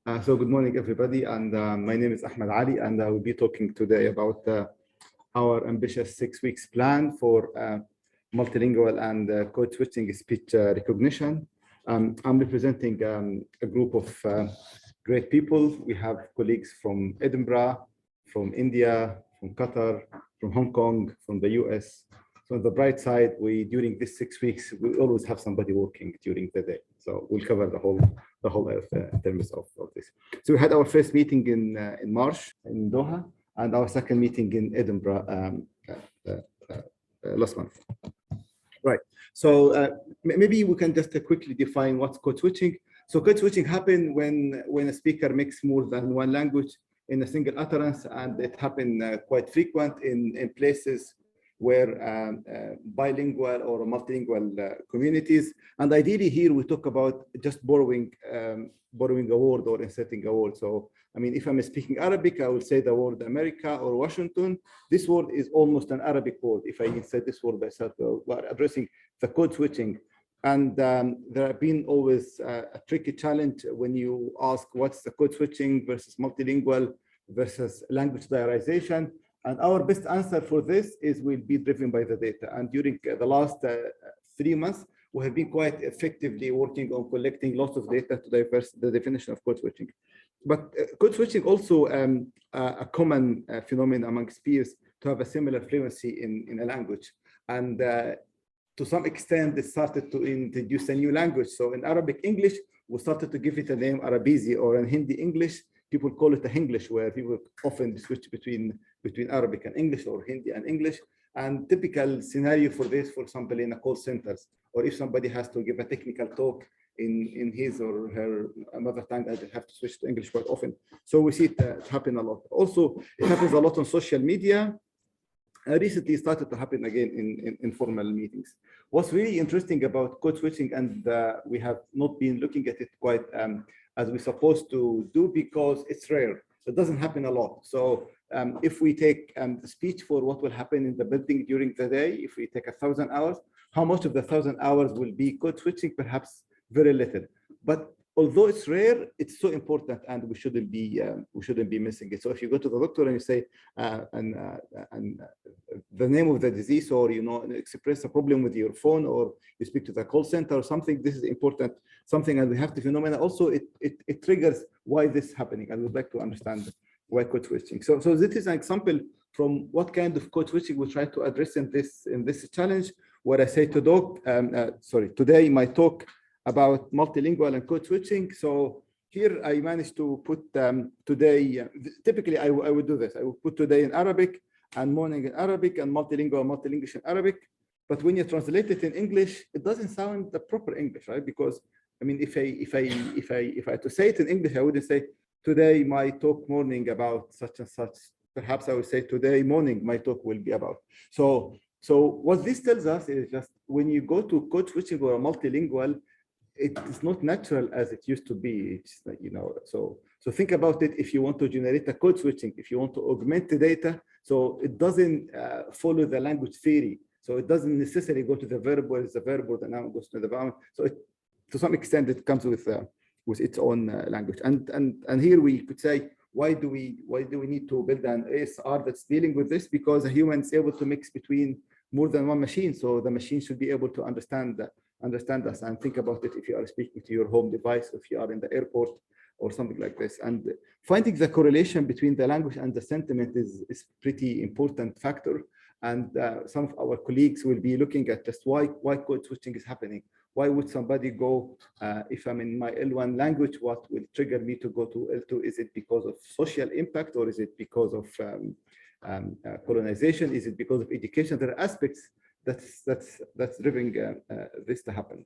So good morning, everybody, and my name is Ahmed Ali, and I will be talking today about our ambitious 6 weeks plan for multilingual and code switching speech recognition. I'm representing a group of great people. We have colleagues from Edinburgh, from India, from Qatar, from Hong Kong, from the US. So on the bright side, during these 6 weeks, we always have somebody working during the day. So we'll cover the whole earth in terms of this. So we had our first meeting in March in Doha, and our second meeting in Edinburgh last month. Right. So maybe we can just quickly define what's code switching. So code switching happens when a speaker makes more than one language in a single utterance, and it happens quite frequent in places where bilingual or multilingual communities. And ideally here we talk about just borrowing a word or inserting a word. So, I mean, if I'm speaking Arabic, I will say the word America or Washington. This word is almost an Arabic word. If I insert this word by itself, we're addressing the code switching. And there have been always a tricky challenge when you ask what's the code switching versus multilingual versus language diarization. And our best answer for this is we'll be driven by the data. And during the last 3 months, we have been quite effectively working on collecting lots of data to diverse the definition of code switching. But code switching also a common phenomenon amongst peers to have a similar fluency in a language. And to some extent, they started to introduce a new language. So in Arabic English, we started to give it a name Arabizi, or in Hindi English, people call it a Hinglish, where people often switch between Arabic and English or Hindi and English. And typical scenario for this, for example, in a call centers, or if somebody has to give a technical talk in his or her mother tongue, they have to switch to English quite often. So we see it happen a lot. Also, it happens a lot on social media. Recently started to happen again in informal meetings. What's really interesting about code switching, and we have not been looking at it quite as we're supposed to do, because it's rare. It doesn't happen a lot. So if we take the speech for what will happen in the building during the day, if we take 1,000 hours, how much of the 1,000 hours will be code switching? Perhaps very little. But although it's rare, it's so important, and we shouldn't be missing it. So if you go to the doctor and you say the name of the disease, or express a problem with your phone, or you speak to the call center or something, this is important something, and we have the phenomena. Also, it triggers why this is happening, and we'd like to understand why code switching. So this is an example from what kind of code switching we try to address in this challenge, where I say today my talk about multilingual and code switching. So here I managed to put today, typically I would do this. I would put today in Arabic and morning in Arabic and multilingual, multi-English in Arabic. But when you translate it in English, it doesn't sound the proper English, right? Because I mean, if I had to say it in English, I wouldn't say today my talk morning about such and such. Perhaps I would say today morning my talk will be about. So what this tells us is just when you go to code switching or a multilingual, it is not natural as it used to be. It's like, so think about it. If you want to generate a code switching, if you want to augment the data, so it doesn't follow the language theory. So it doesn't necessarily go to the verb, where it's the verb, or the noun goes to the noun. So to some extent, it comes with its own language. And here we could say, why do we need to build an ASR that's dealing with this? Because a human is able to mix between more than one machine. So the machine should be able to understand us. And think about it if you are speaking to your home device, if you are in the airport or something like this. And finding the correlation between the language and the sentiment is pretty important factor. And some of our colleagues will be looking at just why code switching is happening. Why would somebody go, if I'm in my L1 language, what will trigger me to go to L2? Is it because of social impact, or is it because of colonization? Is it because of education? There are aspects that's driving this to happen.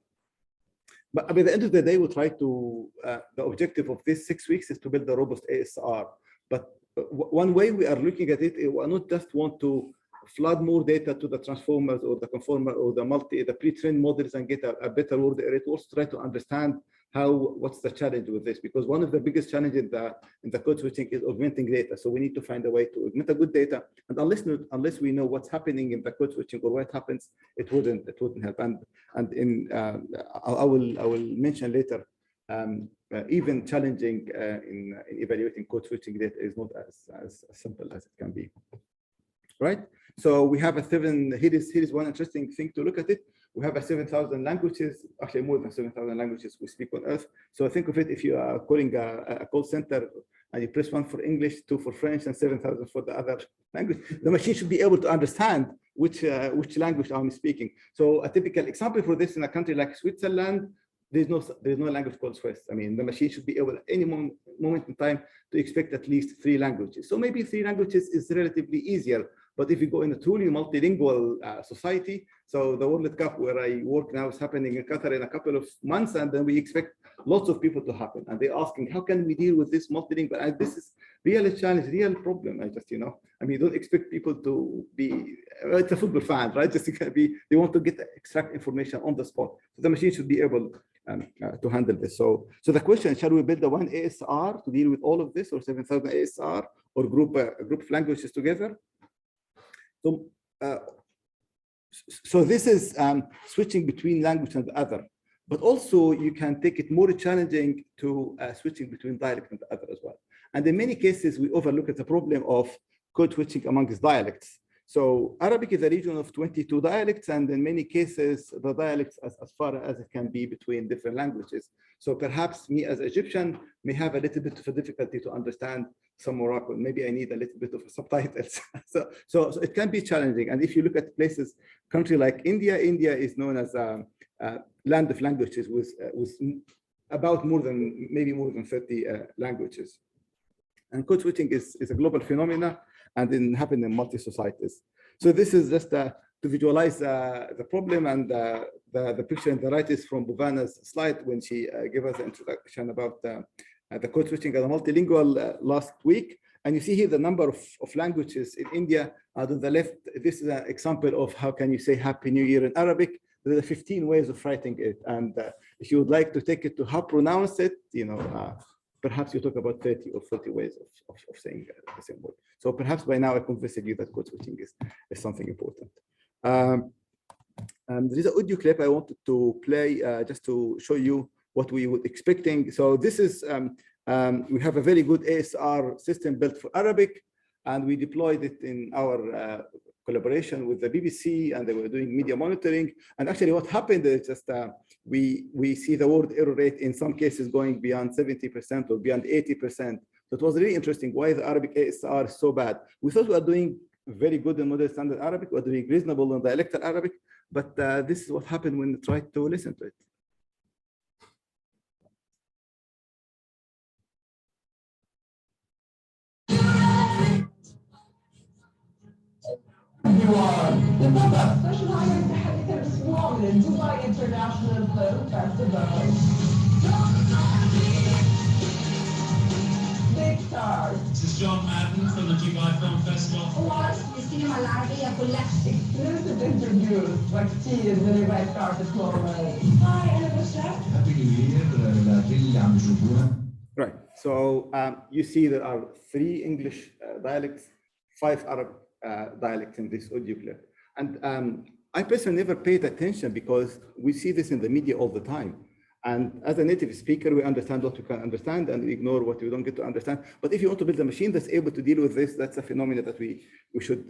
But by the end of the day, we try to, the objective of this 6 weeks is to build a robust ASR. But one way we are looking at it, we not just want to flood more data to the transformers or the conformer or the pre-trained models and get a better word array. We also try to understand what's the challenge with this, because one of the biggest challenges in the code switching is augmenting data. So we need to find a way to augment a good data, and unless we know what's happening in the code switching or what happens, it wouldn't help. And I will mention later even challenging in evaluating code switching data is not as simple as it can be. Right? So we have here is one interesting thing to look at it. We have 7,000 languages, actually more than 7,000 languages we speak on Earth. So think of it, if you are calling a call center and you press 1 for English, 2 for French, and 7,000 for the other language, the machine should be able to understand which language I'm speaking. So a typical example for this in a country like Switzerland, there's no language called Swiss. I mean, the machine should be able at any moment in time to expect at least 3 languages. So maybe 3 languages is relatively easier. But if you go in a truly multilingual society, so the World Cup where I work now is happening in Qatar in a couple of months, and then we expect lots of people to happen. And they're asking, how can we deal with this multilingual? And this is really a challenge, real problem. I mean, don't expect people to be, it's a football fan, right? Just to be, they want to extract information on the spot. So the machine should be able to handle this. So the question, shall we build a one ASR to deal with all of this, or 7,000 ASR, or group of languages together? So this is switching between language and the other, but also you can take it more challenging to switching between dialect and the other as well. And in many cases, we overlook the problem of code switching amongst dialects. So Arabic is a region of 22 dialects, and in many cases, the dialects as far as it can be between different languages. So perhaps me as Egyptian may have a little bit of a difficulty to understand some Moroccan. Maybe I need a little bit of subtitles. so it can be challenging. And if you look at places, country like India is known as a land of languages with about maybe more than 30 languages. And code switching is a global phenomena, and it happens in multi-societies. So this is just to visualize the problem, and the picture on the right is from Bhuvana's slide when she gave us the introduction about the code switching and the multilingual last week. And you see here the number of languages in India. On the left, this is an example of how can you say Happy New Year in Arabic. There are 15 ways of writing it. And if you would like to take it to how pronounce it, perhaps you talk about 30 or 40 ways of saying the same word. So perhaps by now I convinced you that code switching is something important. There is an audio clip I wanted to play just to show you what we were expecting. So this is, we have a very good ASR system built for Arabic, and we deployed it in our collaboration with the BBC, and they were doing media monitoring. And actually what happened is just we see the word error rate in some cases going beyond 70% or beyond 80%. So it was really interesting why the Arabic ASR is so bad. We thought we were doing very good in modern standard Arabic, we were doing reasonable in dialectal Arabic, but this is what happened when we tried to listen to it. You are بالضبط specializing في تحديث الأسبوع من Dubai International Film Festival. Big stars. This is John Madden from the Dubai Film Festival. Awards للسينما العربية كلها. Exclusive interviews وكتير من الباقي stars الكوريين. Hi, أنا بشرى. Happy New Year لكل اللي عم يشوفونا. Right. So you see there are 3 English dialects, 5 Arab dialects in this audio clip. And I personally never paid attention because we see this in the media all the time. And as a native speaker, we understand what we can understand and we ignore what we don't get to understand. But if you want to build a machine that's able to deal with this, that's a phenomenon that we should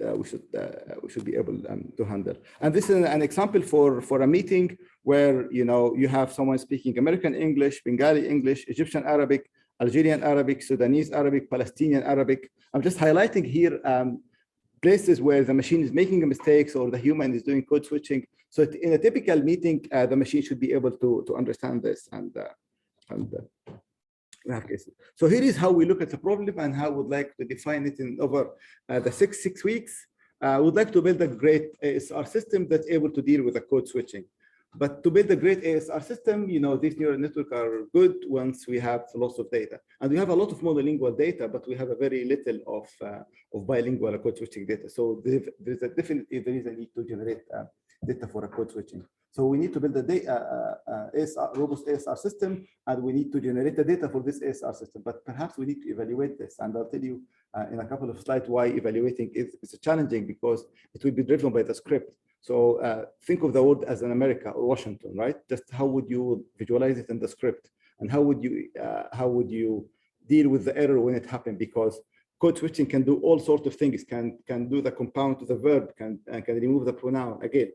be able to handle. And this is an example for a meeting where you have someone speaking American English, Bengali English, Egyptian Arabic, Algerian Arabic, Sudanese Arabic, Palestinian Arabic. I'm just highlighting here places where the machine is making mistakes or the human is doing code switching. So in a typical meeting, the machine should be able to understand this and we have cases. So here is how we look at the problem and how we would like to define it in over the six weeks. We would like to build a great ASR system that's able to deal with the code switching. But to build a great ASR system, these neural networks are good once we have lots of data. And we have a lot of monolingual data, but we have a very little of bilingual code switching data. So there is a need to generate data for a code switching. So we need to build a robust ASR system, and we need to generate the data for this ASR system. But perhaps we need to evaluate this. And I'll tell you in a couple of slides why evaluating is challenging, because it will be driven by the script. So think of the world as in America or Washington, right? Just how would you visualize it in the script? and how would you deal with the error when it happened? Because code switching can do all sorts of things, can do the compound to the verb, can remove the pronoun. Again,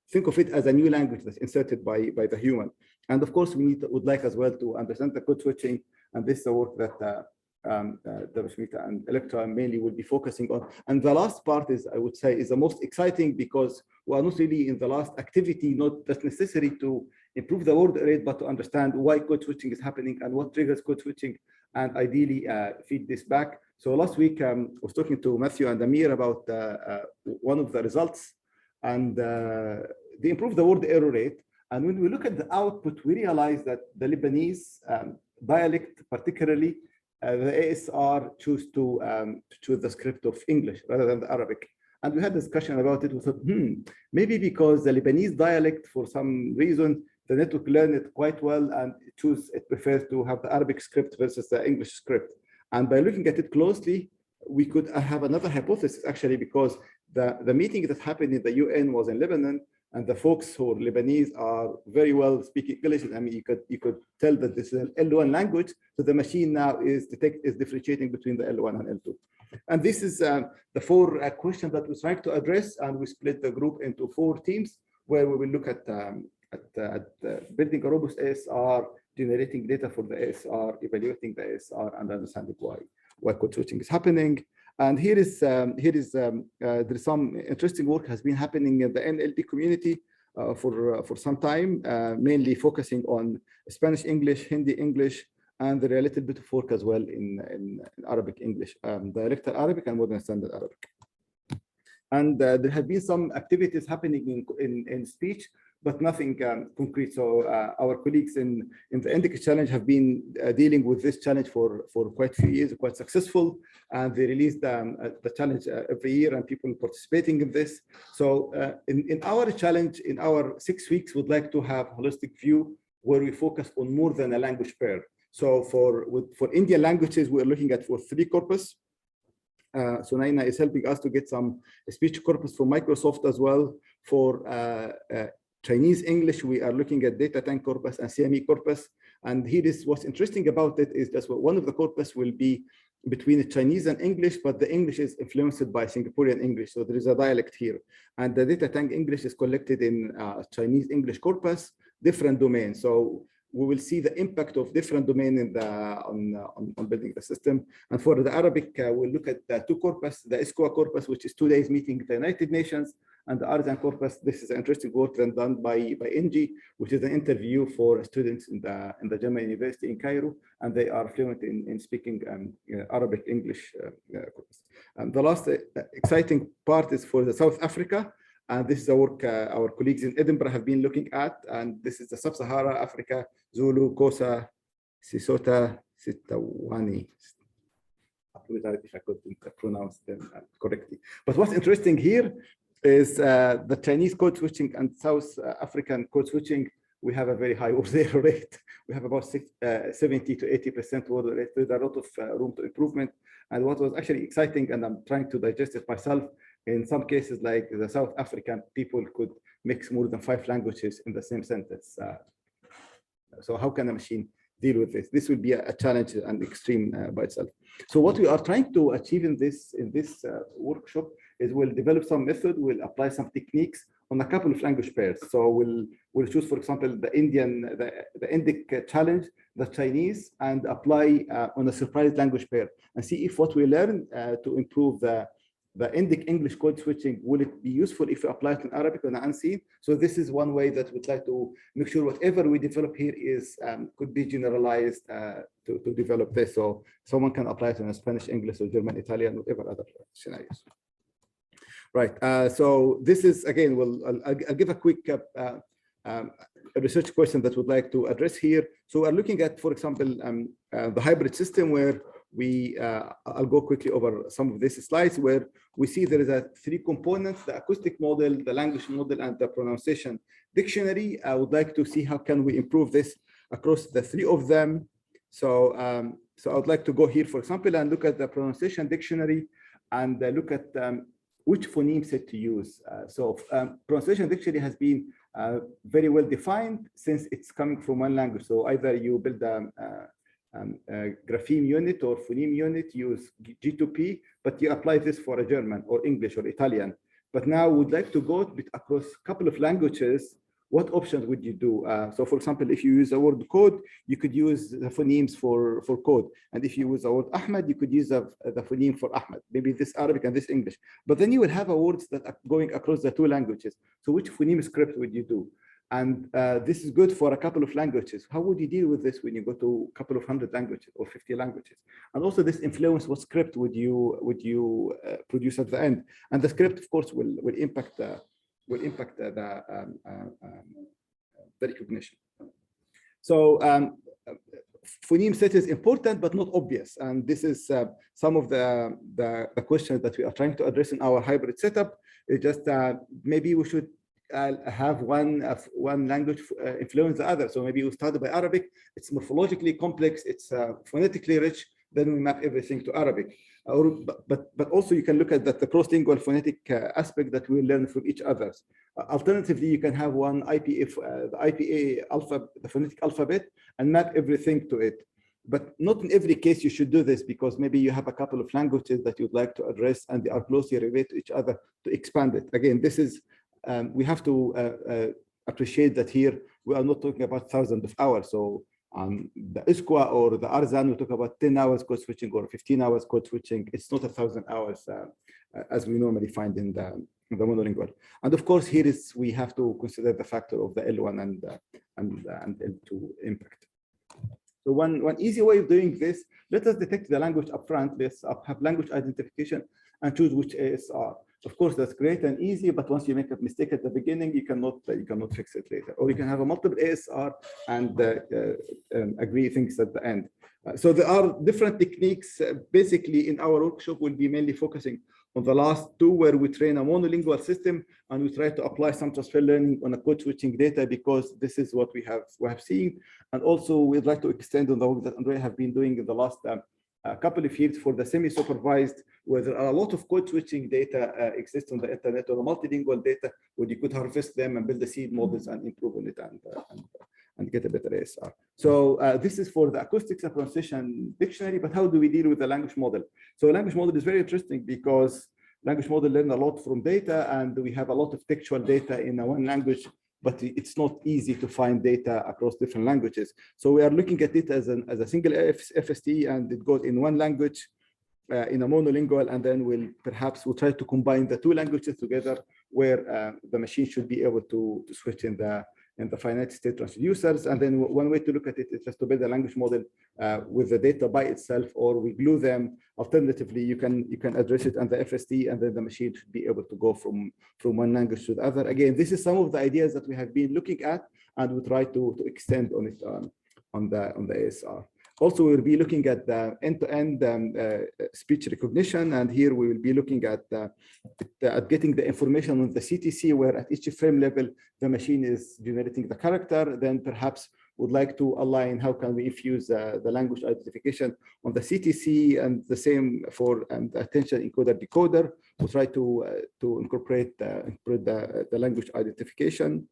think of it as a new language that's inserted by the human. And of course, would like as well to understand the code switching, and this is the work that Smita and Electra mainly will be focusing on. And the last part is, I would say, is the most exciting, because we are not really in the last activity, not just necessary to improve the word rate, but to understand why code switching is happening and what triggers code switching, and ideally feed this back. So last week, I was talking to Matthew and Amir about one of the results, and they improved the word error rate. And when we look at the output, we realize that the Lebanese dialect, particularly, the ASR choose to choose the script of English rather than the Arabic. And we had a discussion about it. We thought, maybe because the Lebanese dialect, for some reason, the network learned it quite well and it prefers to have the Arabic script versus the English script. And by looking at it closely, we could have another hypothesis, actually, because the meeting that happened in the UN was in Lebanon, and the folks who are Lebanese are very well speaking English. I mean, you could tell that this is an L1 language, so the machine now is differentiating between the L1 and L2. And this is the four questions that we're trying to address, and we split the group into 4 teams, where we will look at building a robust ASR, generating data for the ASR, evaluating the ASR, and understanding why code switching is happening. And there is some interesting work has been happening in the NLP community for some time, mainly focusing on Spanish English, Hindi English, and there are a little bit of work as well in Arabic English, dialectal Arabic and modern standard Arabic. And there have been some activities happening in speech, but nothing concrete. So our colleagues in the Indic Challenge have been dealing with this challenge for quite a few years, quite successful. And they release the challenge every year, and people participating in this. So in our challenge, in our 6 weeks, we'd like to have a holistic view where we focus on more than a language pair. So for Indian languages, we're looking at for 3 corpus. So Naina is helping us to get some speech corpus from Microsoft as well. For Chinese English, we are looking at data tank corpus and CME corpus. And here is what's interesting about it is that one of the corpus will be between the Chinese and English, but the English is influenced by Singaporean English. So there is a dialect here. And the data tank English is collected in Chinese English corpus, different domains. So we will see the impact of different domain in on building the system. And for the Arabic, we'll look at the 2 corpus, the ISCOA corpus, which is 2 days meeting the United Nations, and the Artisan corpus. This is an interesting work done by NG, which is an interview for students in the German University in Cairo, and they are fluent in speaking Arabic English corpus. And the last exciting part is for the South Africa. And this is the work our colleagues in Edinburgh have been looking at. And this is the Sub-Sahara Africa, Zulu, Xhosa, Sesotho, Sitawani. I apologize if I couldn't pronounce them correctly. But what's interesting here is the Chinese code switching and South African code switching. We have a very high error rate. We have about 70 to 80% error rate. There's a lot of room to improvement. And what was actually exciting, and I'm trying to digest it myself, in some cases, like the South African people could mix more than 5 languages in the same sentence. So how can a machine deal with this? This will be a challenge and extreme by itself. So what we are trying to achieve in this workshop is we'll develop some method, we'll apply some techniques on a couple of language pairs. So we'll choose, for example, the Indic challenge, the Chinese, and apply on a surprise language pair and see if what we learn to improve the Indic English code switching, will it be useful if we apply it in Arabic or unseen? So this is one way that we'd like to make sure whatever we develop here is could be generalized to develop this. So someone can apply it in Spanish, English, or German, Italian, whatever other scenarios. Right. So this is, again, I'll give a quick research question that we'd like to address here. So we're looking at, for example, the hybrid system where I'll go quickly over some of these slides where we see there is 3 components: the acoustic model, the language model, and the pronunciation dictionary. I would like to see how can we improve this across the 3 of them. So I would like to go here, for example, and look at the pronunciation dictionary and look at which phoneme set to use. So pronunciation dictionary has been very well defined since it's coming from one language. So either you build a grapheme unit or phoneme unit, use G2P, but you apply this for a German or English or Italian. But now we'd like to go across a couple of languages. What options would you do? So for example, if you use the word code, you could use the phonemes for code. And if you use the word Ahmed, you could use the phoneme for Ahmed, maybe this Arabic and this English. But then you will have words that are going across the two languages. So which phoneme script would you do? And this is good for a couple of languages. How would you deal with this when you go to a couple of 100 languages or 50 languages? And also this influence, what script would you produce at the end? And the script, of course, will impact the recognition. So phoneme set is important, but not obvious. And this is some of the questions that we are trying to address in our hybrid setup. It's just maybe we should have one language influence the other. So maybe we started by Arabic. It's morphologically complex. It's phonetically rich. Then we map everything to Arabic. But also you can look at the cross-lingual phonetic aspect that we learn from each other. Alternatively, you can have one IPA, the IPA alphabet, the phonetic alphabet, and map everything to it. But not in every case you should do this, because maybe you have a couple of languages that you'd like to address and they are closely related to each other to expand it. Again, this is, we have to appreciate that here we are not talking about thousands of hours. So the ISQA or the Arzan, we talk about 10 hours code switching or 15 hours code switching. It's not 1,000 hours as we normally find in the monolingual. And of course, here is we have to consider the factor of the L1 and L2 impact. So one easy way of doing this, let us detect the language upfront. Let's have language identification and choose which ASR. Of course, that's great and easy, but once you make a mistake at the beginning, you cannot fix it later. Or you can have a multiple ASR and agree things at the end. So there are different techniques. Basically, in our workshop, we'll be mainly focusing on the last two, where we train a monolingual system and we try to apply some transfer learning on a code switching data, because this is what we have seen. And also, we'd like to extend on the work that Andrea have been doing in the last couple of years for the semi-supervised, where there are a lot of code switching data exists on the internet, or multilingual data, where you could harvest them and build the seed models and improve on it and get a better ASR. So this is for the acoustic pronunciation dictionary, but how do we deal with the language model? So language model is very interesting because language model learn a lot from data, and we have a lot of textual data in one language, but it's not easy to find data across different languages. So we are looking at it as a single FST, and it goes in one language in a monolingual, and then we'll try to combine the two languages together, where the machine should be able to switch in the finite state transducers. And then one way to look at it is just to build a language model with the data by itself, or we glue them. Alternatively, you can address it on the FST, and then the machine should be able to go from one language to the other. Again, this is some of the ideas that we have been looking at, and we try to extend on it on the ASR. Also, we'll be looking at the end-to-end speech recognition, and here we will be looking at getting the information on the CTC, where at each frame level, the machine is generating the character. Then perhaps would like to align how can we infuse the language identification on the CTC, and the same for the attention encoder decoder. We'll try to incorporate the language identification.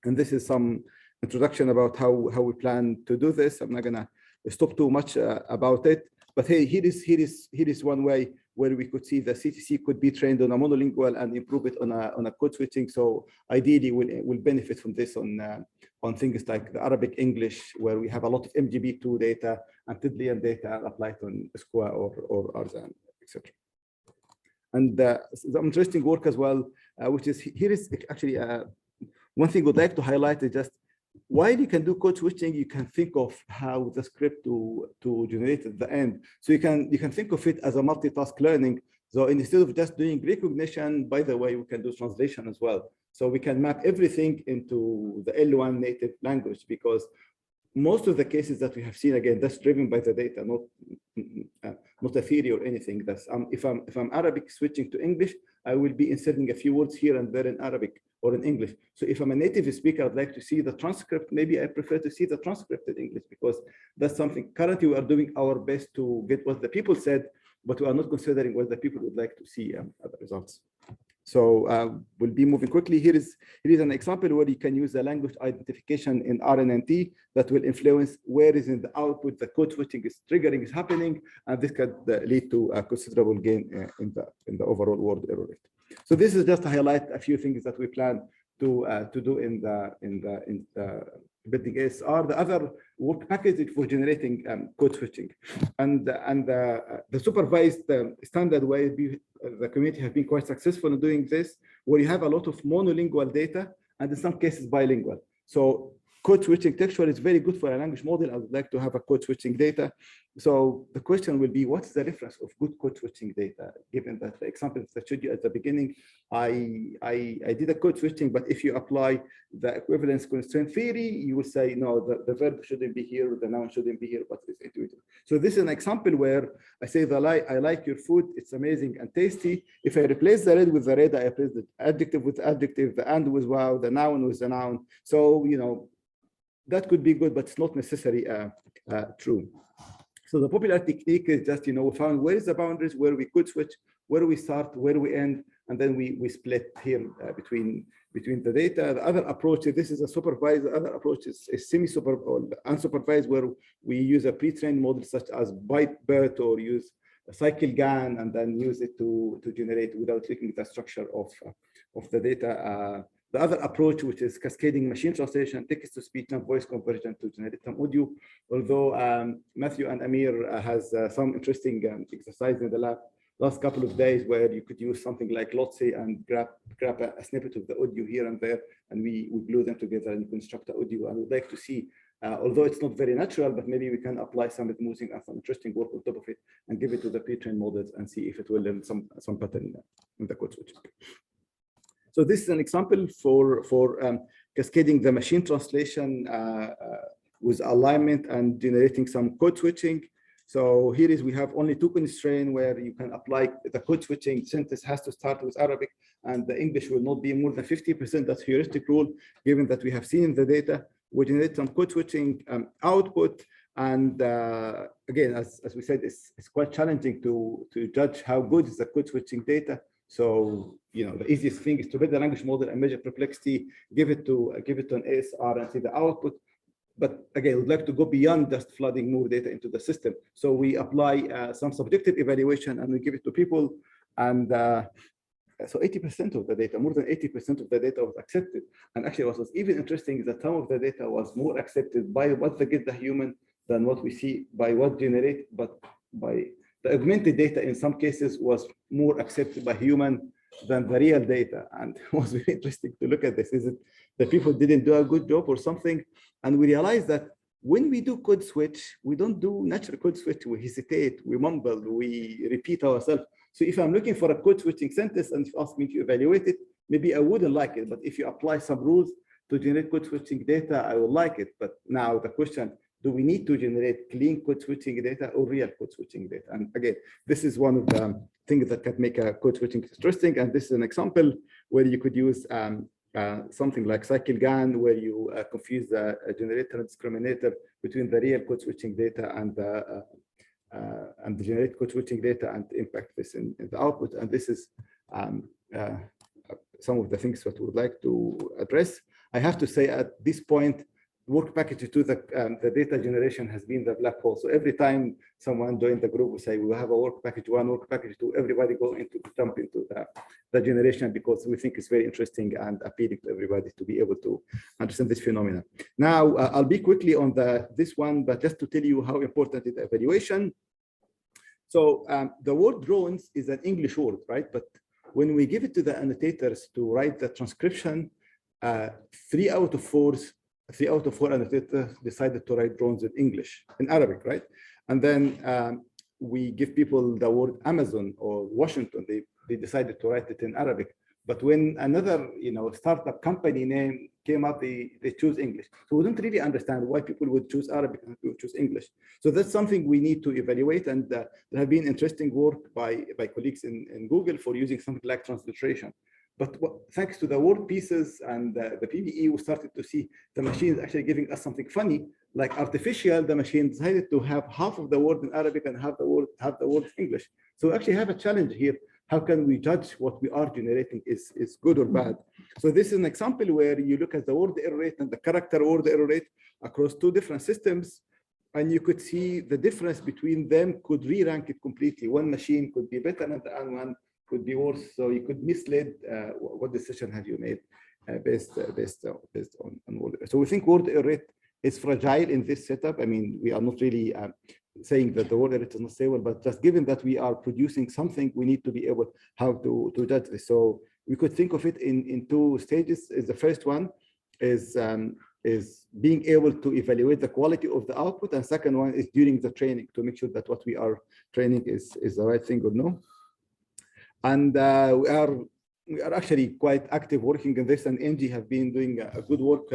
And this is some introduction about how we plan to do this. I'm not gonna stop too much about it, but hey, here is one way where we could see the CTC could be trained on a monolingual and improve it on a code switching. So ideally, we'll benefit from this on things like the Arabic English, where we have a lot of MGB2 data and Tidlian data applied on SQA or Arzan, etc. And some interesting work as well, which is here is actually one thing we'd like to highlight is just, while you can do code switching, you can think of how the script to generate at the end. So you can think of it as a multitask learning. So instead of just doing recognition, by the way, we can do translation as well. So we can map everything into the L1 native language, because most of the cases that we have seen, again, that's driven by the data, not a theory or anything. That's if I'm Arabic switching to English, I will be inserting a few words here and there in Arabic or in English. So if I'm a native speaker, I'd like to see the transcript. Maybe I prefer to see the transcript in English, because that's something currently we are doing our best to get what the people said, but we are not considering what the people would like to see as results. We'll be moving quickly. Here is an example where you can use the language identification in RNNT that will influence where is in the output the code switching is triggering is happening, and this could lead to a considerable gain in the overall word error rate. So this is just to highlight a few things that we plan to do in the building ASR. The other work package is for generating code switching, and the supervised standard way the community have been quite successful in doing this, where you have a lot of monolingual data and in some cases bilingual. So code switching textual is very good for a language model. I would like to have a code switching data. So the question will be, what's the reference of good code switching data? Given that the example that I showed you at the beginning, I did a code switching, but if you apply the equivalence constraint theory, you will say, no, the verb shouldn't be here, the noun shouldn't be here, but it's intuitive. So this is an example where I say I like your food, it's amazing and tasty. If I replace the red with the red, I replace the adjective with adjective, the and with wow, the noun with the noun. So, that could be good, but it's not necessarily true. So the popular technique is just, we found where is the boundaries, where we could switch, where we start, where we end, and then we split here between the data. The other approach, this is a supervised, the other approach is semi-supervised or unsupervised, where we use a pre-trained model such as ByteBERT or use a CycleGAN and then use it to generate without looking at the structure of the data. The other approach, which is cascading machine translation, text-to-speech and voice conversion to generate some audio. Although Matthew and Amir has some interesting exercise in the last couple of days where you could use something like Lotse and grab a snippet of the audio here and there, and we glue them together and construct the audio. I would like to see, although it's not very natural, but maybe we can apply some smoothing and some interesting work on top of it and give it to the pre-trained models and see if it will learn some pattern in the code switching. So this is an example for cascading the machine translation with alignment and generating some code switching. So here is, we have only two constraints where you can apply the code switching. Sentence has to start with Arabic and the English will not be more than 50%. That's heuristic rule, given that we have seen the data. We generate some code switching output. And again, as we said, it's quite challenging to judge how good is the code switching data. So, the easiest thing is to build a language model and measure perplexity, give it to an ASR and see the output. But again, we'd like to go beyond just flooding more data into the system. So we apply some subjective evaluation and we give it to people. And so 80% of the data, more than 80% of the data was accepted. And actually what was even interesting is that some of the data was more accepted by what they get the human than what we see by what generate, but by the augmented data in some cases was more accepted by human than the real data. And it was very interesting to look at this. Is it the people didn't do a good job or something? And we realized that when we do code switch, we don't do natural code switch. We hesitate, we mumble, we repeat ourselves. So if I'm looking for a code switching sentence and you ask me to evaluate it, maybe I wouldn't like it. But if you apply some rules to generate code switching data, I will like it. But now the question, do we need to generate clean code switching data or real code switching data? And again, this is one of the things that can make a code switching interesting. And this is an example where you could use something like CycleGAN, where you confuse the generator and discriminator between the real code switching data and the generated code switching data and impact this in the output. And this is some of the things that we would like to address. I have to say at this point, work package to the data generation has been the black hole. So every time someone joined the group, we say we have a work package 1, work package 2, everybody jump into the generation because we think it's very interesting and appealing to everybody to be able to understand this phenomenon. Now, I'll be quickly on this one, but just to tell you how important is evaluation. So the word drones is an English word, right? But when we give it to the annotators to write the transcription, 3 out of 4 annotators decided to write drones in English, in Arabic, right? And then we give people the word Amazon or Washington, they decided to write it in Arabic. But when another startup company name came up, they choose English. So we don't really understand why people would choose Arabic and people would choose English. So that's something we need to evaluate. And there have been interesting work by colleagues in Google for using something like transliteration. But thanks to the word pieces and the PBE, we started to see the machine is actually giving us something funny, like artificial. The machine decided to have half of the word in Arabic and half the word English. So we actually have a challenge here. how can we judge what we are generating is good or bad? So this is an example where you look at the word error rate and the character word error rate across two different systems, and you could see the difference between them could re-rank it completely. One machine could be better and one could be worse. So you could mislead what decision have you made based on word error. So we think word error rate is fragile in this setup. I mean, we are not really saying that the word error is not stable, but just given that we are producing something, we need to be able how to judge this. So we could think of it in two stages. The first one is being able to evaluate the quality of the output, and second one is during the training to make sure that what we are training is the right thing or no. And we are actually quite active working on this, and NG have been doing a good work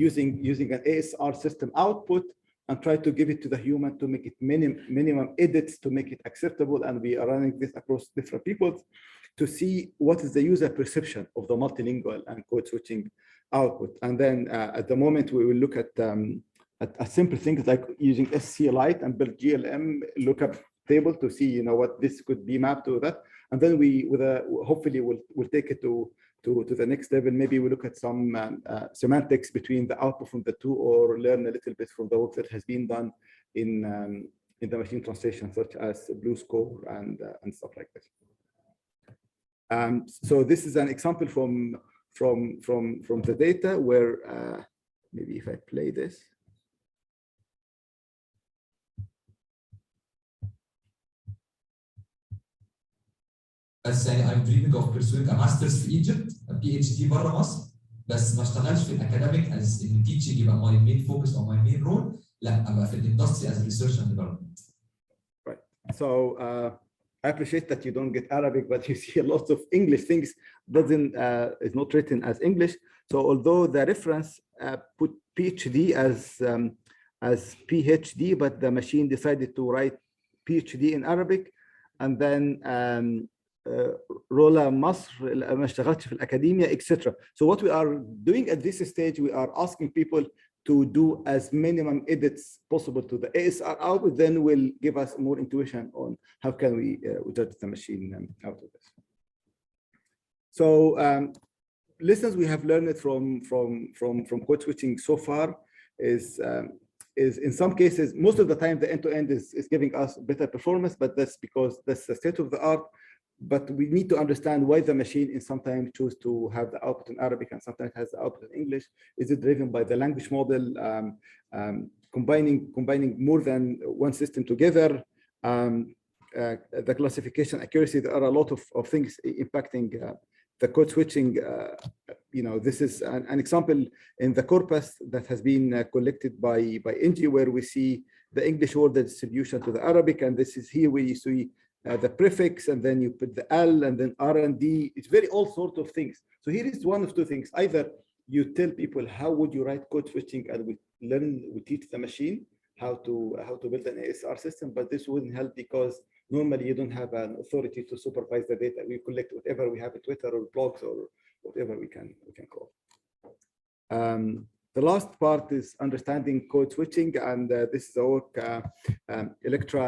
using an ASR system output and try to give it to the human to make it minimum edits to make it acceptable. And we are running this across different people to see what is the user perception of the multilingual and code switching output. And then at the moment, we will look at simple things like using SQLite and build GLM lookup table to see, what this could be mapped to that. And then we, hopefully, we'll take it to the next level. Maybe we look at some semantics between the output from the two, or learn a little bit from the work that has been done in the machine translation, such as BlueScore and stuff like this. So this is an example from the data where maybe if I play this. بس يعني I'm dreaming of pursuing a master's في Egypt, a PhD بره مصر، بس ما اشتغلش في الأكاديميك as in teaching يبقى my main focus or my main role، لا أبقى في الindustry as research and development. Right. So I appreciate that you don't get Arabic, but you see a lot of English things is not written as English. So although the reference put PhD as PhD, but the machine decided to write PhD in Arabic, and then Rola Masr ما اشتغلتش في الأكاديمية, etc. So what we are doing at this stage, we are asking people to do as minimum edits possible to the ASR output, then will give us more intuition on how can we judge the machine out of this. So lessons we have learned from code switching so far is in some cases, most of the time the end-to-end is giving us better performance, but that's because that's the state of the art. But we need to understand why the machine is sometimes choose to have the output in Arabic and sometimes has the output in English. Is it driven by the language model, combining more than one system together, the classification accuracy? There are a lot of things impacting the code switching. This is an example in the corpus that has been collected by NG, where we see the English word distribution to the Arabic, and this is here where you see the prefix, and then you put the L, and then R and D. It's very all sorts of things. So here is one of two things. Either you tell people how would you write code switching, and we teach the machine how to build an ASR system, but this wouldn't help because normally you don't have an authority to supervise the data. We collect whatever we have in Twitter or blogs or whatever we can call. The last part is understanding code switching, and this is the work Electra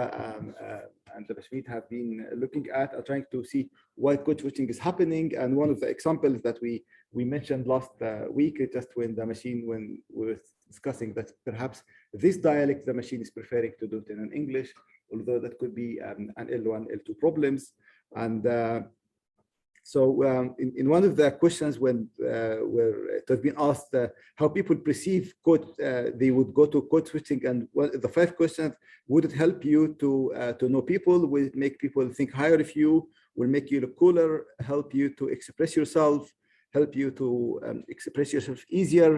and the Bashmeet have been looking at, trying to see why code switching is happening. And one of the examples that we mentioned last week is just when we were discussing that perhaps this dialect the machine is preferring to do it in English, although that could be an L1, L2 problems. And so in one of the questions where it has been asked how people perceive code, they would go to code switching, and the 5 questions: would it help you to know people? Will it make people think higher of you? Will make you look cooler? Help you to express yourself? Help you to express yourself easier?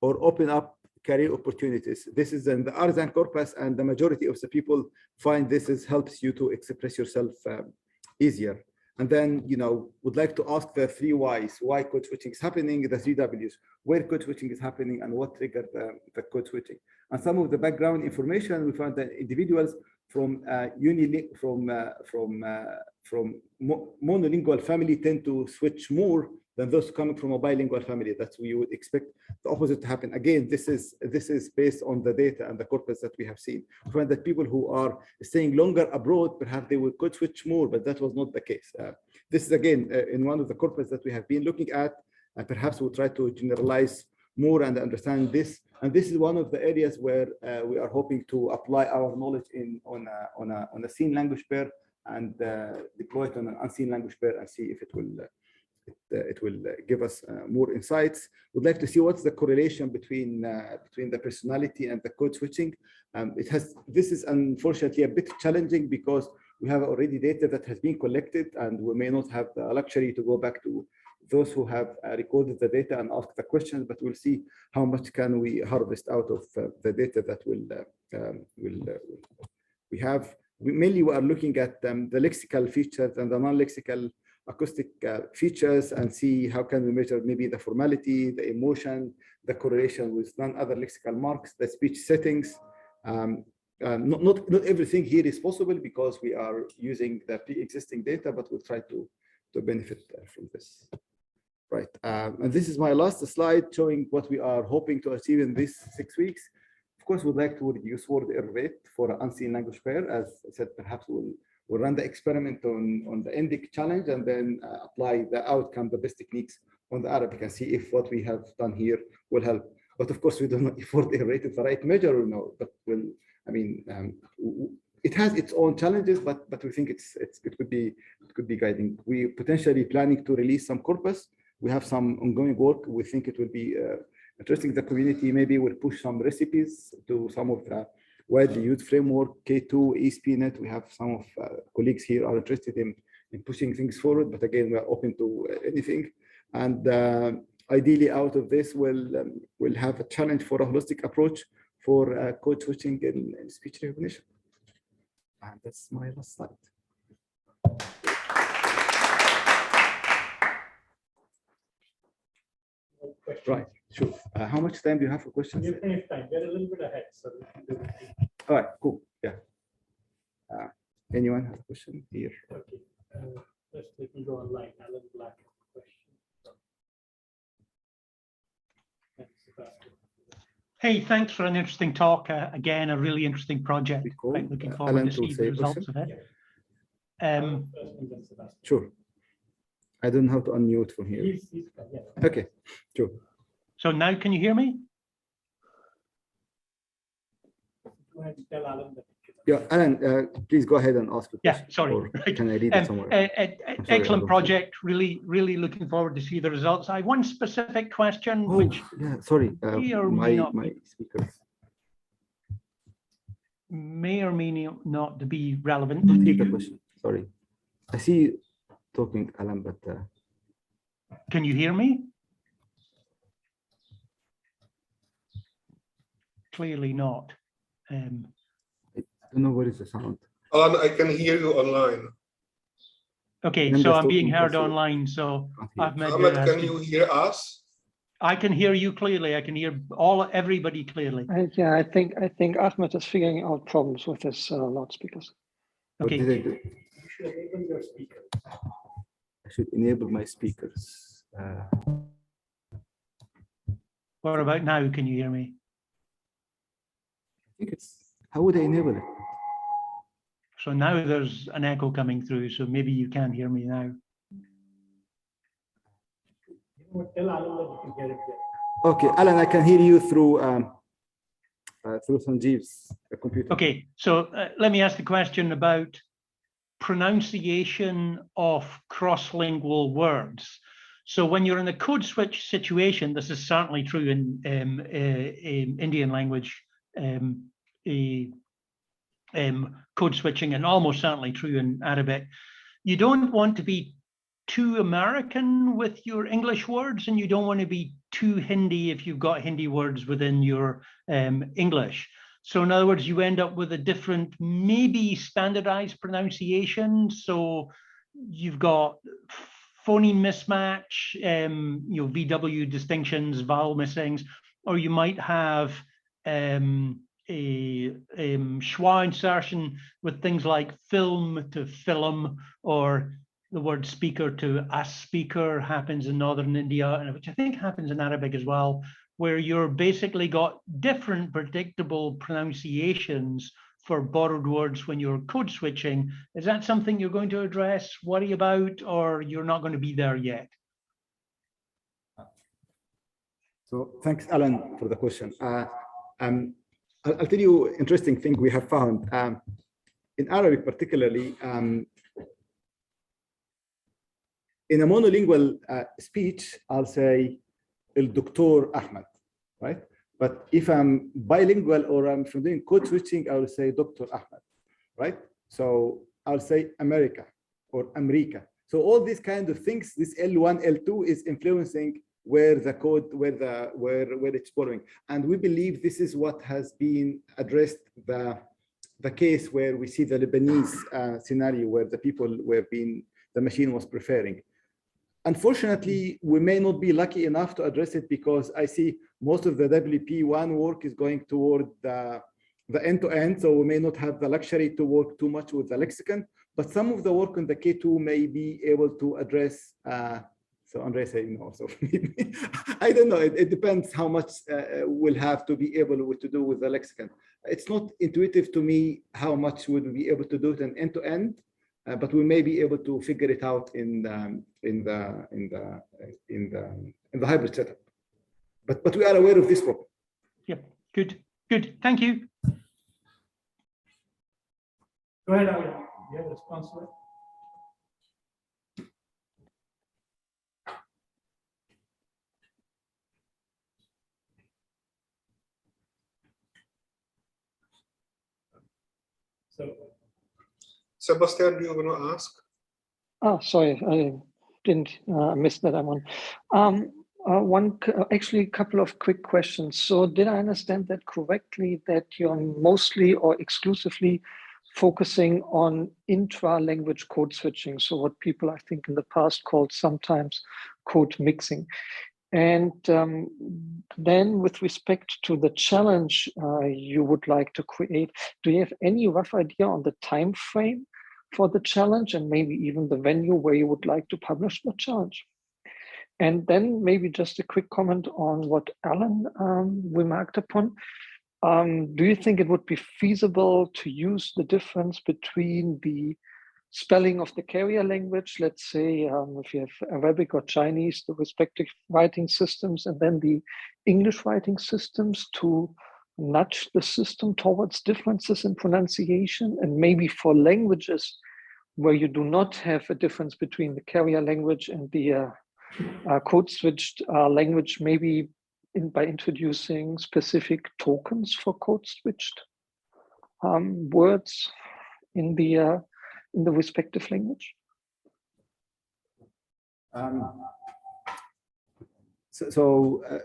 Or open up career opportunities? This is in the Arzan corpus, and the majority of the people find this helps you to express yourself easier. And then, would like to ask the 3 whys: why code switching is happening, the 3 Ws, where code switching is happening, and what triggered the code switching. And some of the background information, we found that individuals from monolingual family tend to switch more than those coming from a bilingual family. That's we would expect the opposite to happen. Again, this is based on the data and the corpus that we have seen. We find that people who are staying longer abroad, perhaps they would code switch more, but that was not the case. This is again in one of the corpus that we have been looking at, and perhaps we'll try to generalize more and understand this. And this is one of the areas where we are hoping to apply our knowledge on a seen language pair and deploy it on an unseen language pair and see if it will give us more insights. We'd like to see what's the correlation between the personality and the code switching. This is unfortunately a bit challenging because we have already data that has been collected, and we may not have the luxury to go back to those who have recorded the data and ask the questions, but we'll see how much can we harvest out of the data that we have. Mainly we are looking at the lexical features and the non-lexical acoustic features and see how can we measure maybe the formality, the emotion, the correlation with non-other lexical marks, the speech settings. Not everything here is possible because we are using the pre-existing data, but we'll try to benefit from this. Right, and this is my last slide showing what we are hoping to achieve in these 6 weeks. Of course, we'd like to reduce word error rate for an unseen language pair. As I said, perhaps we'll run the experiment on the Indic challenge and then apply the outcome, the best techniques on the Arabic and see if what we have done here will help. But of course, we don't know if word error rate is the right measure or no. But it has its own challenges, but we think it could be guiding. We potentially planning to release some corpus. We have some ongoing work. We think it will be interesting. The community maybe will push some recipes to some of the widely used framework, K2, ASP.NET. We have some of colleagues here are interested in pushing things forward, but again, we are open to anything. And ideally out of this, we'll have a challenge for a holistic approach for code switching in speech recognition. And that's my last slide. Right, sure. How much time do you have for questions? You have plenty of time. We're a little bit ahead, so we can do it. All right, cool. Yeah. Anyone have a question here? Okay. Let's let me go online. Alan Black has a question. Hey, thanks for an interesting talk. Again, a really interesting project. Cool. Quite looking forward Alan to see the results of it. Sure. I don't know how to unmute from here. Okay, sure. So now can you hear me? Yeah, Alan, please go ahead and ask the question. Yeah, sorry. Or can I read it somewhere? Excellent project. Really looking forward to see the results. I have one specific question, which yeah, sorry, my speakers may or may not be relevant to repeat the you. question. Sorry, I see you talking, Alan, but can you hear me? Clearly not. I don't know what is the sound. Alan, I can hear you online. Okay, so I'm being heard online. So Ahmed, can you hear us? I can hear you clearly. I can hear everybody clearly. Yeah, I think Ahmed is figuring out problems with his loudspeakers. Okay. What did I do? You should enable your speaker. I should enable my speakers. What about now? Can you hear me? I think it's, how would I enable it? So now there's an echo coming through, so maybe you can hear me now. Tell Alan that you can hear it there. Okay, Alan, I can hear you through Sanjeev's computer. Okay, so let me ask the question about pronunciation of cross-lingual words. So when you're in a code switch situation, this is certainly true in Indian language code switching, and almost certainly true in Arabic. You don't want to be too American with your English words, and you don't want to be too Hindi if you've got Hindi words within your English. So in other words, you end up with a different, maybe standardized pronunciation. So you've got phoneme mismatch, VW distinctions, vowel missings, or you might have a schwa insertion with things like film to film, or the word speaker to a speaker happens in northern India, and which I think happens in Arabic as well, where you're basically got different predictable pronunciations for borrowed words when you're code switching. Is that something you're going to address, worry about, or you're not going to be there yet? So thanks, Alan, for the question. I'll tell you an interesting thing we have found. In Arabic particularly, in a monolingual speech, I'll say El Dr. Ahmed, right? But if I'm bilingual or I'm doing code switching, I will say Dr. Ahmed, right? So I'll say America or America. So all these kind of things, this L1, L2 is influencing where the code, where it's borrowing. And we believe this is what has been addressed, the case where we see the Lebanese scenario where the people were being, the machine was preferring. Unfortunately, we may not be lucky enough to address it because I see most of the WP1 work is going toward the end-to-end, so we may not have the luxury to work too much with the lexicon, but some of the work on the K2 may be able to address, so Andre saying no, so I don't know, it depends how much we'll have to be able to do with the lexicon. It's not intuitive to me how much would we be able to do it in end-to-end, but we may be able to figure it out in the hybrid setup. But we are aware of this problem. Yep, good. Thank you. Go ahead, Ali. You have a response to it? So, Sebastian, do you want to ask? Oh, sorry, I didn't miss that one. Actually, a couple of quick questions. So did I understand that correctly, that you're mostly or exclusively focusing on intra-language code switching? So what people, I think, in the past called sometimes code mixing. And then with respect to the challenge you would like to create, do you have any rough idea on the time frame for the challenge and maybe even the venue where you would like to publish the challenge? And then maybe just a quick comment on what Alan remarked upon. Do you think it would be feasible to use the difference between the spelling of the carrier language, let's say if you have Arabic or Chinese, the respective writing systems, and then the English writing systems to nudge the system towards differences in pronunciation? And maybe for languages where you do not have a difference between the carrier language and the code switched language, maybe by introducing specific tokens for code switched words in the respective language?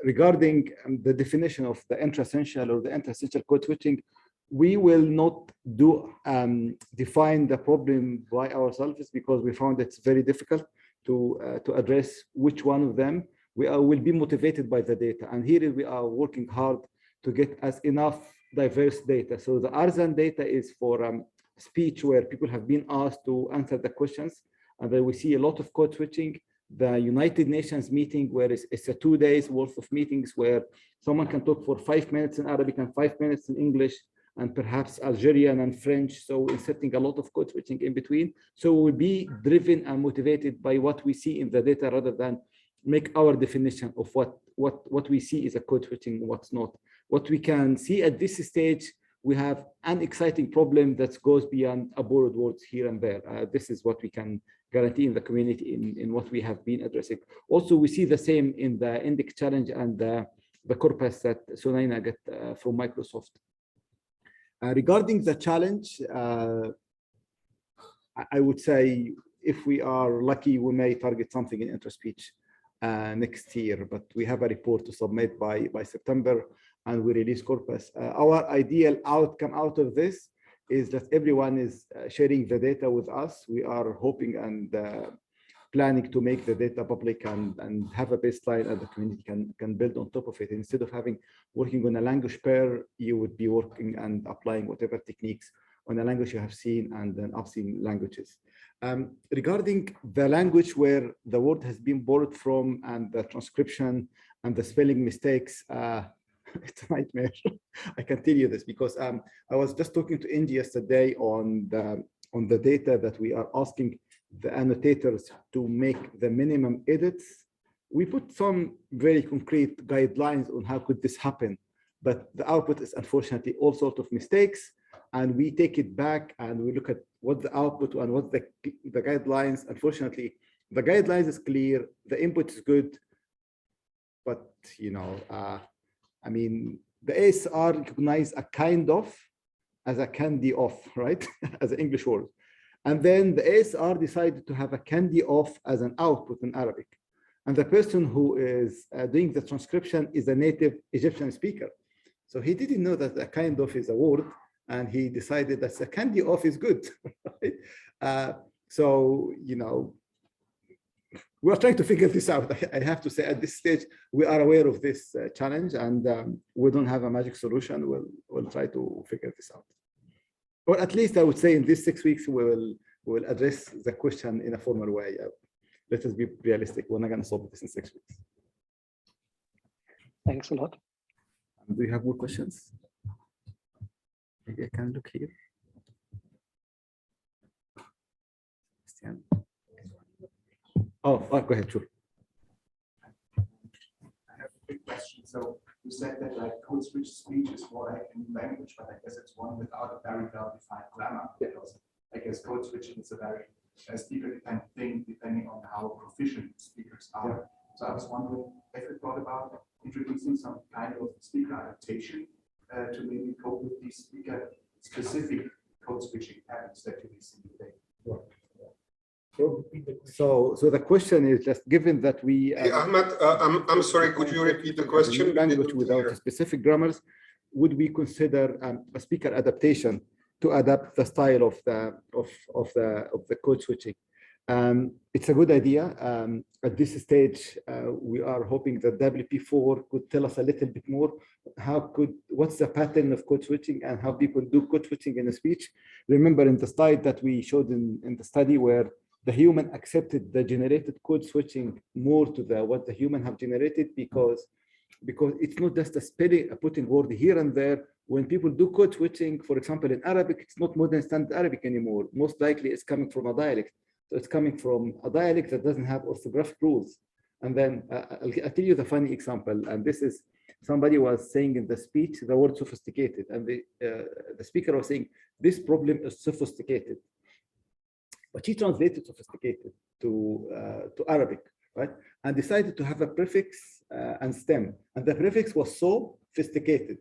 Regarding the definition of the intra-essential or the intra-essential code switching, we will not define the problem by ourselves because we found it's very difficult to address which one of them. We will be motivated by the data, and here we are working hard to get us enough diverse data. So the Arzan data is for speech where people have been asked to answer the questions, and then we see a lot of code switching. The United Nations meeting where it's a 2 days worth of meetings where someone can talk for 5 minutes in Arabic and 5 minutes in English, and perhaps Algerian and French, so inserting a lot of code switching in between. So we'll be driven and motivated by what we see in the data rather than make our definition of what we see is a code switching, what's not. What we can see at this stage, we have an exciting problem that goes beyond a borrowed words here and there. This is what we can guarantee in the community in what we have been addressing. Also, we see the same in the Index Challenge and the corpus that Sunaina got from Microsoft. Regarding the challenge, I would say if we are lucky, we may target something in intra-speech next year, but we have a report to submit by September, and we release corpus. Our ideal outcome out of this is that everyone is sharing the data with us. We are hoping and planning to make the data public and have a baseline and the community can build on top of it. Instead of working on a language pair, you would be working and applying whatever techniques on a language you have seen and then obscene languages. Regarding the language where the word has been borrowed from and the transcription and the spelling mistakes, it's a nightmare. I can tell you this because I was just talking to Indy yesterday on the data that we are asking the annotators to make the minimum edits. We put some very concrete guidelines on how could this happen, but the output is unfortunately all sorts of mistakes, and we take it back and we look at what the output and what the guidelines. Unfortunately, the guidelines is clear, the input is good, but you know, I mean, the ASR recognize a kind of as a candy of, right? As an English word. And then the ASR decided to have a candy of as an output in Arabic. And the person who is doing the transcription is a native Egyptian speaker. So he didn't know that a kind of is a word, and he decided that a candy of is good. Right? So, you know, we're trying to figure this out. I have to say at this stage, we are aware of this challenge, and we don't have a magic solution. We'll try to figure this out. Or at least I would say in these 6 weeks, we will address the question in a formal way. Let us be realistic. We're not going to solve this in 6 weeks. Thanks a lot. Do you have more questions? Maybe I can look here. Oh, go ahead, sure. I have a quick question. So you said that like code switch speech is more like a new language, but I guess it's one without a very well-defined grammar, because I guess code switching is a very speaker-dependent thing, depending on how proficient speakers are. Yeah. So I was wondering if you thought about introducing some kind of speaker adaptation to maybe cope with these speaker-specific code switching patterns that you see today. Right. So the question is just given that we Ahmed, I'm sorry, could you repeat the question? Language without specific grammars, would we consider a speaker adaptation to adapt the style of the code switching? It's a good idea. At this stage, we are hoping that WP4 could tell us a little bit more. What's the pattern of code switching and how people do code switching in a speech? Remember in the slide that we showed in the study where the human accepted the generated code switching more to what the human have generated because it's not just a spelling, putting word here and there. When people do code switching, for example, in Arabic, it's not modern standard Arabic anymore. Most likely it's coming from a dialect. So it's coming from a dialect that doesn't have orthographic rules. And then I'll tell you the funny example. And this is somebody was saying in the speech, the word sophisticated. And the speaker was saying, this problem is sophisticated. But she translated sophisticated to Arabic, right? And decided to have a prefix and stem. And the prefix was so sophisticated.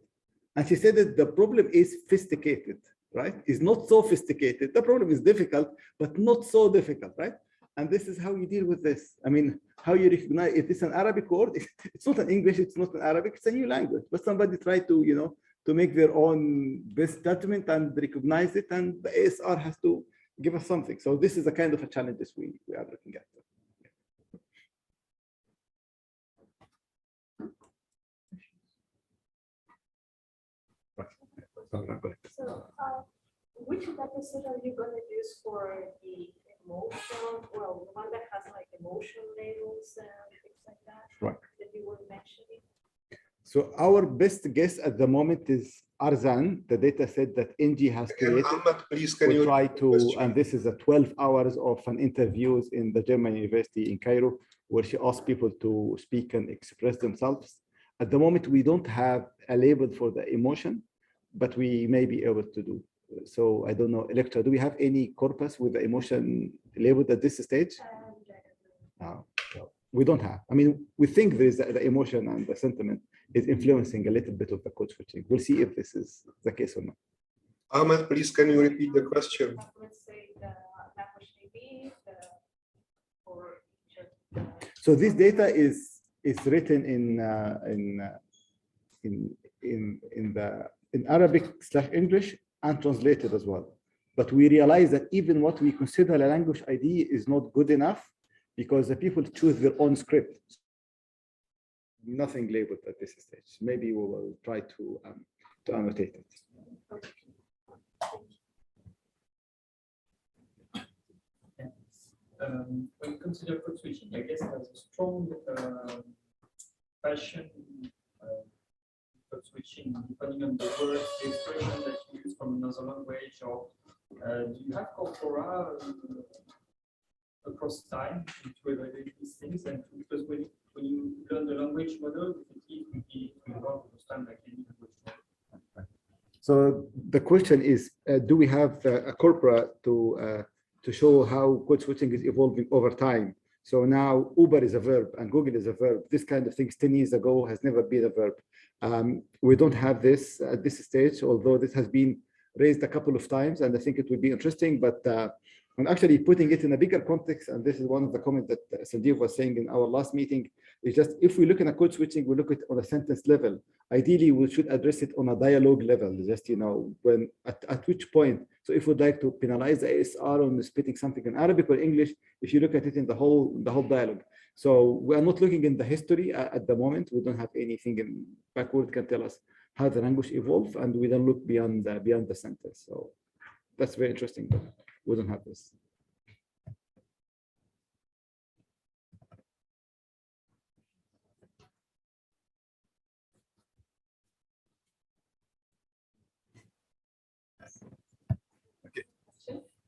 And she said that the problem is sophisticated, right? It's not sophisticated. The problem is difficult, but not so difficult, right? And this is how you deal with this. I mean, how you recognize if it's an Arabic word, it's not an English, it's not an Arabic, it's a new language. But somebody tried to, you know, to make their own best judgment and recognize it, and the ASR has to give us something. So this is a kind of a challenge that we are looking at. So, which dataset are you going to use for the emotion? Well, the one that has like emotion labels and things like that, right, that you were mentioning. So our best guess at the moment is Arzan, the data set that NG has created. Ahmed, please, can you try to, and this is a 12 hours of an interviews in the German University in Cairo, where she asked people to speak and express themselves. At the moment, we don't have a label for the emotion, but we may be able to do. So I don't know, Electra, do we have any corpus with the emotion labeled at this stage? No, we don't have. I mean, we think there is the emotion and the sentiment is influencing a little bit of the code switching. We'll see if this is the case or not. Ahmed, please, can you repeat the question? Let's say the language DB, so this data is written in Arabic/English and translated as well. But we realize that even what we consider a language ID is not good enough because the people choose their own script. Nothing labeled at this stage. Maybe we will try to annotate it. when you consider code switching, I guess there's a strong passion code switching depending on the words, the expression that you use from another language, or do you have corpora across time to evaluate these things? And because when you learn the language model, it will be involved across time like any language model. So the question is, do we have a corpora to show how code switching is evolving over time? So now Uber is a verb and Google is a verb. This kind of things 10 years ago has never been a verb. We don't have this at this stage, although this has been raised a couple of times, and I think it would be interesting, but I'm actually putting it in a bigger context, and this is one of the comments that Sanjeev was saying in our last meeting, is just if we look at a code switching, we look at it on a sentence level. Ideally, we should address it on a dialogue level, just, you know, when at which point. So if we'd like to penalize the ASR on spitting something in Arabic or English, if you look at it in the whole dialogue. So we are not looking in the history at the moment. We don't have anything in backward can tell us how the language evolved, and we don't look beyond the sentence. So that's very interesting, but we don't have this. Okay.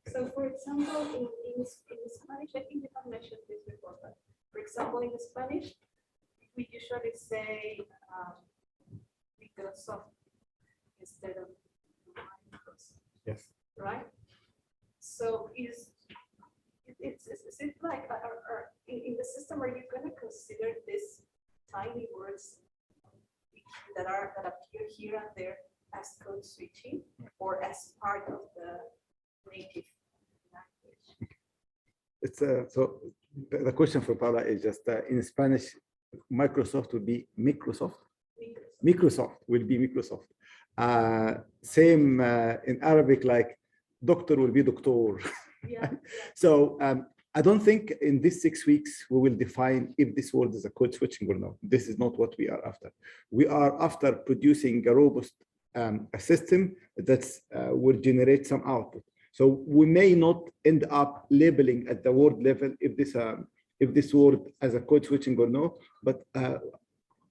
So, for example, in Spanish, I think you have mentioned this before, but for example, in Spanish, we usually say Microsoft instead of Microsoft. Yes. Right? So is it like, in the system, are you going to consider these tiny words that appear here and there as code switching or as part of the native language? It's so the question for Paula is just in Spanish, Microsoft would be Microsoft. Microsoft will be Microsoft. Same in Arabic, like doctor will be doctor. Yeah. So I don't think in these 6 weeks we will define if this word is a code switching or not. This is not what we are after. We are after producing a robust a system that will generate some output. So we may not end up labeling at the word level if this word as a code switching or no, but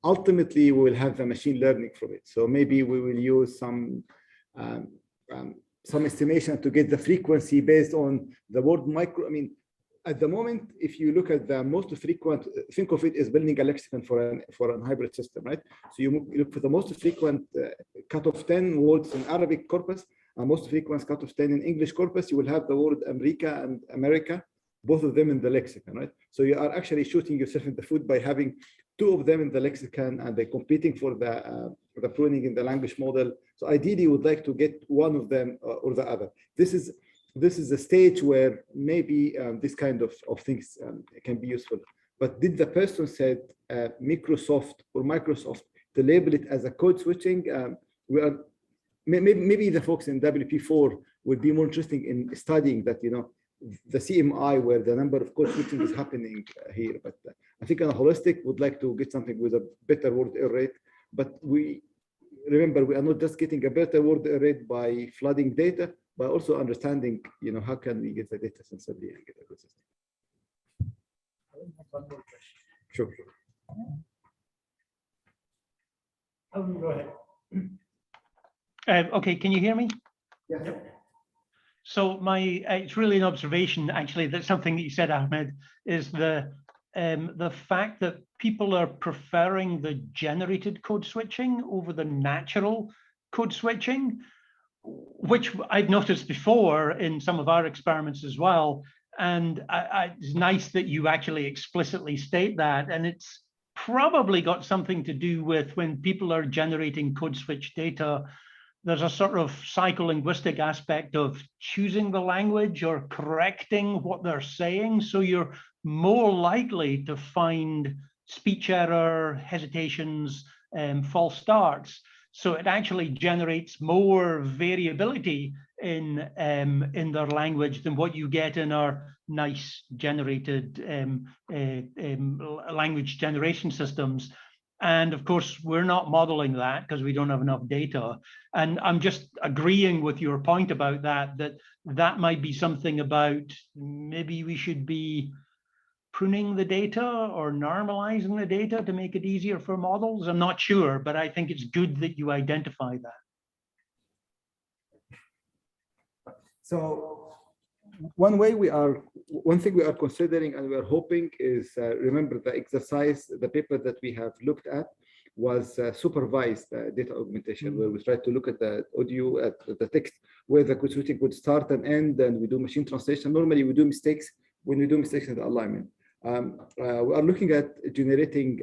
ultimately we will have the machine learning from it. So maybe we will use some estimation to get the frequency based on the word micro. I mean, at the moment, if you look at the most frequent, think of it as building a lexicon for a hybrid system, right? So you look for the most frequent cut of 10 words in Arabic corpus, and most frequent cut of 10 in English corpus. You will have the word America and America, both of them in the lexicon, right? So you are actually shooting yourself in the foot by having 2 of them in the lexicon, and they're competing for the pruning in the language model. So ideally, you would like to get one of them or the other. This is a stage where maybe this kind of things can be useful. But did the person said Microsoft or Microsoft to label it as a code switching? We are maybe the folks in WP4 would be more interesting in studying that, you know, the CMI where the number of code switching is happening here. But I think on a holistic would like to get something with a better word error rate. But we remember we are not just getting a better word error rate by flooding data, but also understanding, you know, how can we get the data sensibly and get a good system. I have one more question. Sure. Go ahead. Okay, can you hear me? Yeah. So it's really an observation, actually, that something that you said, Ahmed, is the fact that people are preferring the generated code switching over the natural code switching, which I've noticed before in some of our experiments as well. And it's nice that you actually explicitly state that. And it's probably got something to do with when people are generating code switch data, there's a sort of psycholinguistic aspect of choosing the language or correcting what they're saying. So you're more likely to find speech error, hesitations, false starts. So it actually generates more variability in their language than what you get in our nice generated language generation systems. And of course, we're not modeling that because we don't have enough data. And I'm just agreeing with your point about that might be something about maybe we should be pruning the data or normalizing the data to make it easier for models. I'm not sure, but I think it's good that you identify that. So one thing we are considering and we are hoping is, remember the exercise, the paper that we have looked at was supervised data augmentation, where we tried to look at the audio, at the text, where the code switching would start and end, and we do machine translation. Normally we do mistakes when we do mistakes in the alignment. We are looking at generating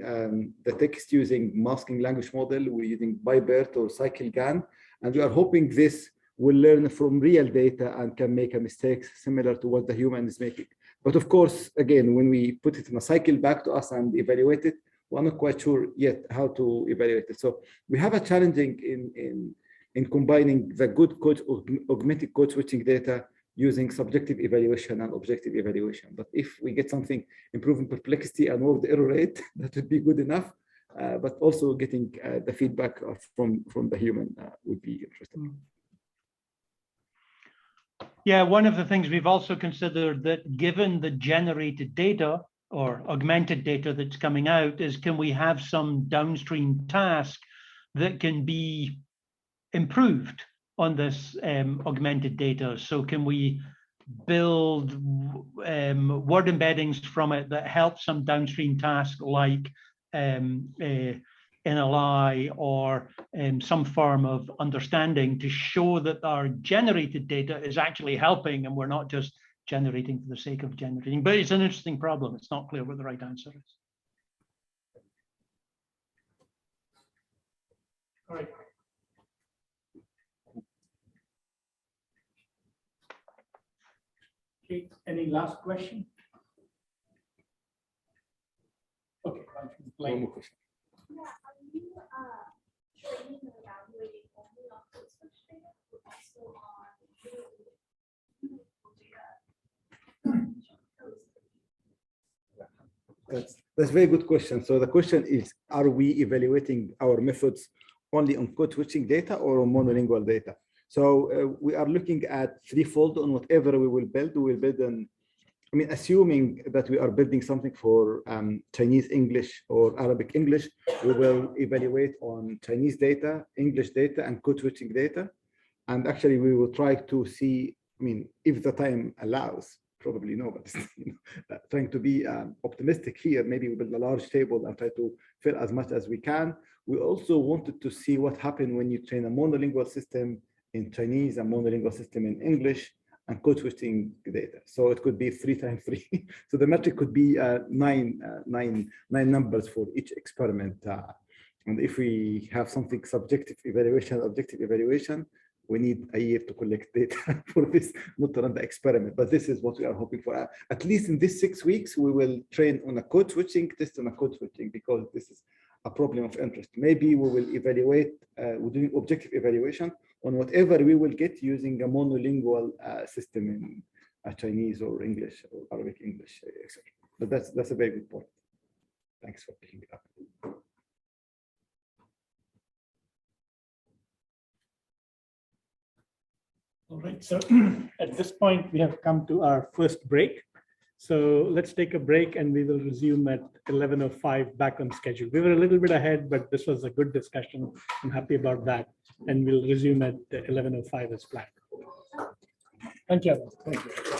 the text using masking language model. We're using ByBERT or CycleGAN, and we are hoping this will learn from real data and can make a mistake similar to what the human is making. But of course, again, when we put it in a cycle back to us and evaluate it, we're not quite sure yet how to evaluate it. So we have a challenging in combining the good code, augmented code switching data using subjective evaluation and objective evaluation. But if we get something improving perplexity and word error rate, that would be good enough. But also getting the feedback from the human would be interesting. Yeah, one of the things we've also considered that given the generated data or augmented data that's coming out is, can we have some downstream task that can be improved on this augmented data? So can we build word embeddings from it that help some downstream task like NLI or some form of understanding to show that our generated data is actually helping and we're not just generating for the sake of generating. But it's an interesting problem. It's not clear what the right answer is. All right. Okay, any last question? Okay, One more question. Yeah, are you training and evaluating only on code switch data or also on data? That's a very good question. So the question is, are we evaluating our methods only on code switching data or on monolingual data? So we are looking at threefold on whatever we will build. We will build an, I mean, assuming that we are building something for Chinese English or Arabic English, we will evaluate on Chinese data, English data, and code switching data. And actually, we will try to see, I mean, if the time allows, probably no, but trying to be optimistic here, maybe we build a large table and try to fill as much as we can. We also wanted to see what happened when you train a monolingual system in Chinese, a monolingual system in English, and code switching data. So it could be 3 times 3. So the metric could be nine numbers for each experiment. And if we have something subjective evaluation, objective evaluation, we need a year to collect data for this, not to run the experiment. But this is what we are hoping for. At least in this 6 weeks, we will train on a code switching, test on a code switching, because this is a problem of interest. Maybe we will evaluate, we're doing objective evaluation on whatever we will get using a monolingual system in Chinese or English or Arabic English, etc. But that's a very good point. Thanks for picking it up. All right, so at this point, we have come to our first break. So let's take a break and we will resume at 11:05 back on schedule. We were a little bit ahead, but this was a good discussion. I'm happy about that. And we'll resume at 11:05 as planned. Thank you. Thank you.